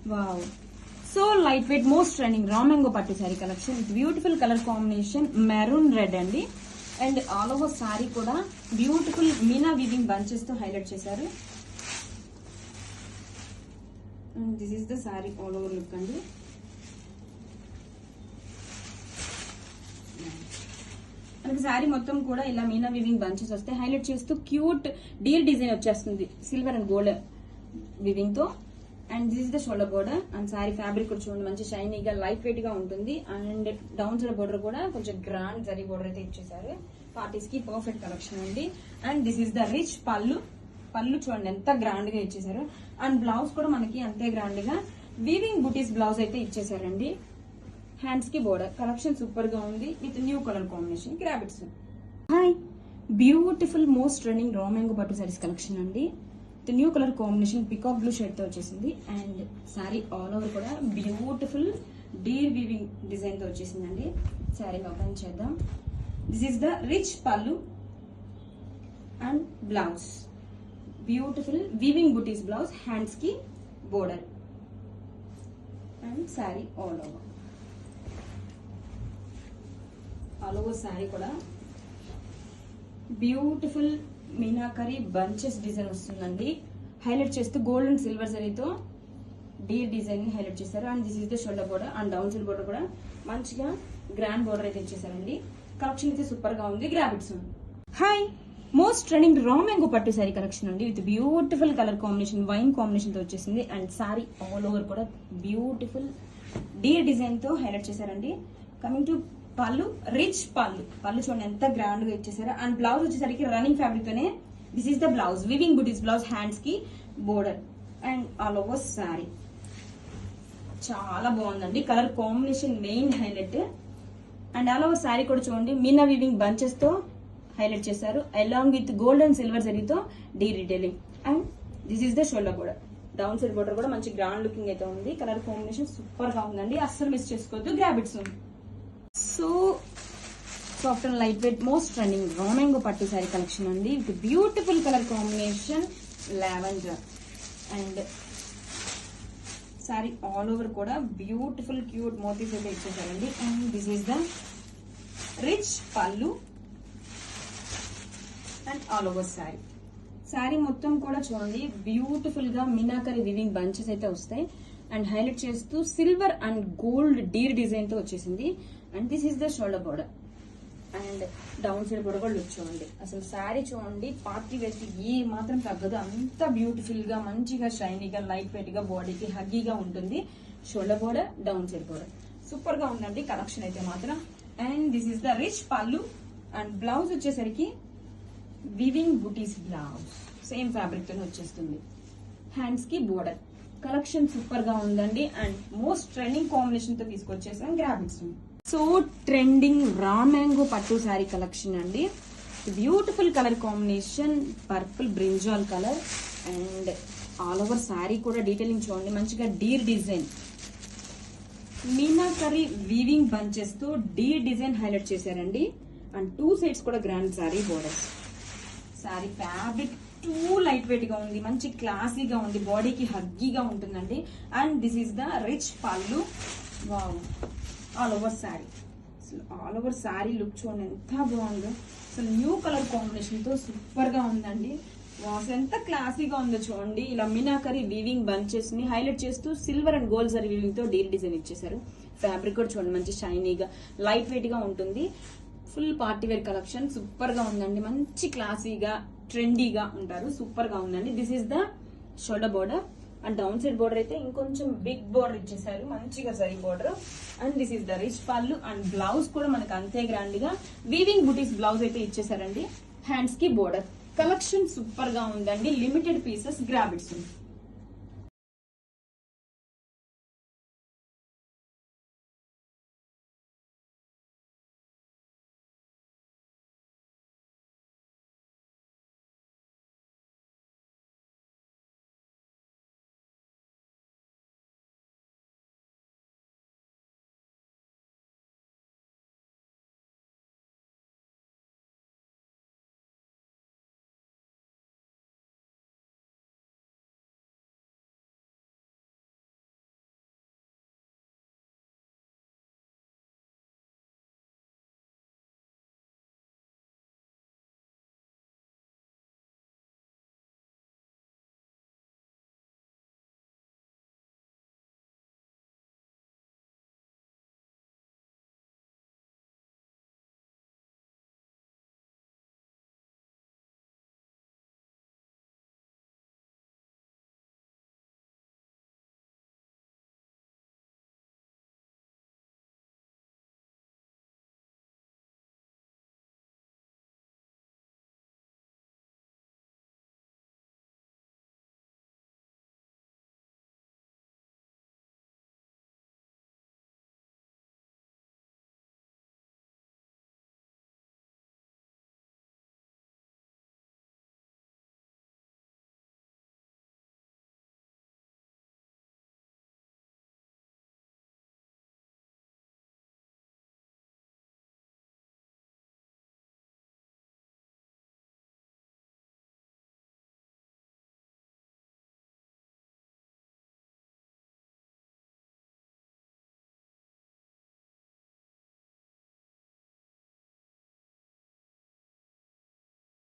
Wow, so light weight most trending raw mango pattu saree collection with beautiful colour combination maroon red అండి. And all over saree కూడా beautiful meena weaving bunches తో highlight చేశారు. And this is the saree all over look అండి. మనకి saree మొత్తం కూడా ఇలా meena weaving bunches వస్తే హైలైట్ చేస్తూ క్యూట్ డీల్ డిజైన్ వచ్చేస్తుంది సిల్వర్ అండ్ గోల్డ్ వివింగ్ తో. And this is the shoulder border. And saree fabric కూడా చూడండి మంచి షైనీగా లైట్ వెయిట్ గా ఉంటుంది. అండ్ డౌన్ సైడ్ బోర్డర్ కూడా కొంచెం గ్రాండ్ జరీ బోర్డర్ అయితే ఇచ్చేసారు. పార్టీస్ కి పర్ఫెక్ట్ కలెక్షన్ అండి. And this is the rich pallu. Pallu చూడండి ఎంత గ్రాండ్ గా ఇచ్చేసారు. అండ్ బ్లౌజ్ కూడా మనకి అంతే గ్రాండ్ గా వీవింగ్ బుటీస్ బ్లౌజ్ అయితే ఇచ్చేసారండి. హ్యాండ్స్ కి బోర్డర్ కలెక్షన్ సూపర్ గా ఉంది with new colour combination Grabits. Hi, beautiful most trending raw mango pattu sarees collection అండి. With new colour combination peacock blue shade తో వచ్చేసింది. అండ్ శారీ ఆల్ ఓవర్ కూడా బ్యూటిఫుల్ డీర్ వీవింగ్ డిజైన్ తో వచ్చేసిందండి. Saree open చేద్దాం. This is the rich pallu and blouse beautiful weaving butis blouse, hands కి border and saree all over. All over saree కూడా beautiful meenakari bunches design వస్తుందండి. Highlight చేస్తూ gold and silver జరీతో Deere design ని highlight చేశారు. And this is the shoulder border and down side border కూడా మంచిగా grand border అయితే ఇచ్చేసారండి. కలెక్షన్ అయితే సూపర్ గా ఉంది. Grabits. Hi, most trending raw mango pattu saree collection అండి with beautiful colour combination wine combination తో వచ్చేసింది. అండ్ శారీ ఆల్ ఓవర్ కూడా బ్యూటిఫుల్ డీర్ డిజైన్ తో హైలైట్ చేశారండి. Coming to pallu, rich pallu. Pallu చూడండి ఎంత గ్రాండ్ గా ఇచ్చేసారు. అండ్ బ్లౌజ్ వచ్చేసరికి రన్నింగ్ ఫ్యాబ్రిక్ తోనే this is the blouse weaving butis blouse, hands కి border and all over saree చాలా బాగుందండి. Colour combination main highlight. And all over saree కూడా చూడండి మీనా వివింగ్ బంచెస్ తో హైలైట్ చేశారు along with gold and silver జరీతో detailing. And this is the shoulder border. Down side border కూడా మంచి grand looking అయితే ఉంది. కలర్ కాంబినేషన్ సూపర్ గా ఉందండి. అస్సలు మిస్ చేసుకోవద్దు. Grabits. So soft and light weight most trending raw mango pattu saree collection అండి with beautiful colour combination lavender. And saree all over కూడా బ్యూటిఫుల్ క్యూట్ మోటివ్స్ అయితే ఇచ్చేసారండి. And this is the rich pallu and all over saree. Saree మొత్తం కూడా చూడండి beautiful గా meenakari weaving bunches అయితే వస్తాయి. అండ్ హైలైట్ చేస్తూ silver and gold Deere design తో వచ్చేసింది. And this is the shoulder border and down side border కూడా లుక్ చూడండి. అసలు శారీ చూడండి పార్టీ వేర్ కి ఏ మాత్రం తగ్గదు. అంత బ్యూటిఫుల్ గా మంచిగా షైనీగా లైట్ వెయిట్ గా బాడీకి హగ్గీగా ఉంటుంది. Shoulder border, down side border super గా ఉందండి కలెక్షన్ అయితే మాత్రం. And this is the rich pallu and blouse వచ్చేసరికి weaving butis blouse same fabric తో వచ్చేస్తుంది. హ్యాండ్స్ కి బోర్డర్ కలెక్షన్ సూపర్ గా ఉందండి. అండ్ మోస్ట్ ట్రెండింగ్ కాంబినేషన్ తో తీసుకొచ్చేసాం Grabits. So trending raw mango pattu saree collection అండి. Beautiful colour combination purple brinjal colour. And all over saree కూడా డీటెయిలింగ్ చూడండి మంచిగా deer design meenakari weaving bunches తో డీర్ డిజైన్ హైలైట్ చేశారండి. అండ్ టూ సైడ్స్ కూడా grand saree borders. Saree fabric too light weight గా ఉంది, మంచి క్లాసీగా ఉంది, బాడీకి హగ్గీగా ఉంటుందండి. And this is the rich pallu. Wow, all over saree. అసలు ఆల్ ఓవర్ శారీ లుక్ చూడండి ఎంత బాగుందో. అసలు న్యూ కలర్ కాంబినేషన్ తో సూపర్ గా ఉందండి. అసలు ఎంత క్లాసీగా ఉందో చూడండి. ఇలా మీనాకరీ వీవింగ్ బంచెస్ ని హైలైట్ చేస్తూ silver and gold zari weaving తో డీల్ డిజైన్ ఇచ్చేసారు. ఫ్యాబ్రిక్ కూడా చూడండి మంచి షైనీగా లైట్ వెయిట్ గా ఉంటుంది. Full party wear collection super గా ఉందండి. మంచి క్లాసీగా ట్రెండీగా ఉంటారు. సూపర్ గా ఉందండి. This is the shoulder border and down side border అయితే ఇంకొంచెం బిగ్ బోర్డర్ ఇచ్చేసారు మంచిగా zari border. And this is the rich pallu and blouse కూడా మనకు అంతే గ్రాండ్ గా వీవింగ్ బుటీస్ బ్లౌజ్ అయితే ఇచ్చేసారండి. హ్యాండ్స్ కి బోర్డర్ కలెక్షన్ సూపర్ గా ఉందండి. Limited pieces గ్రాబిట్స్.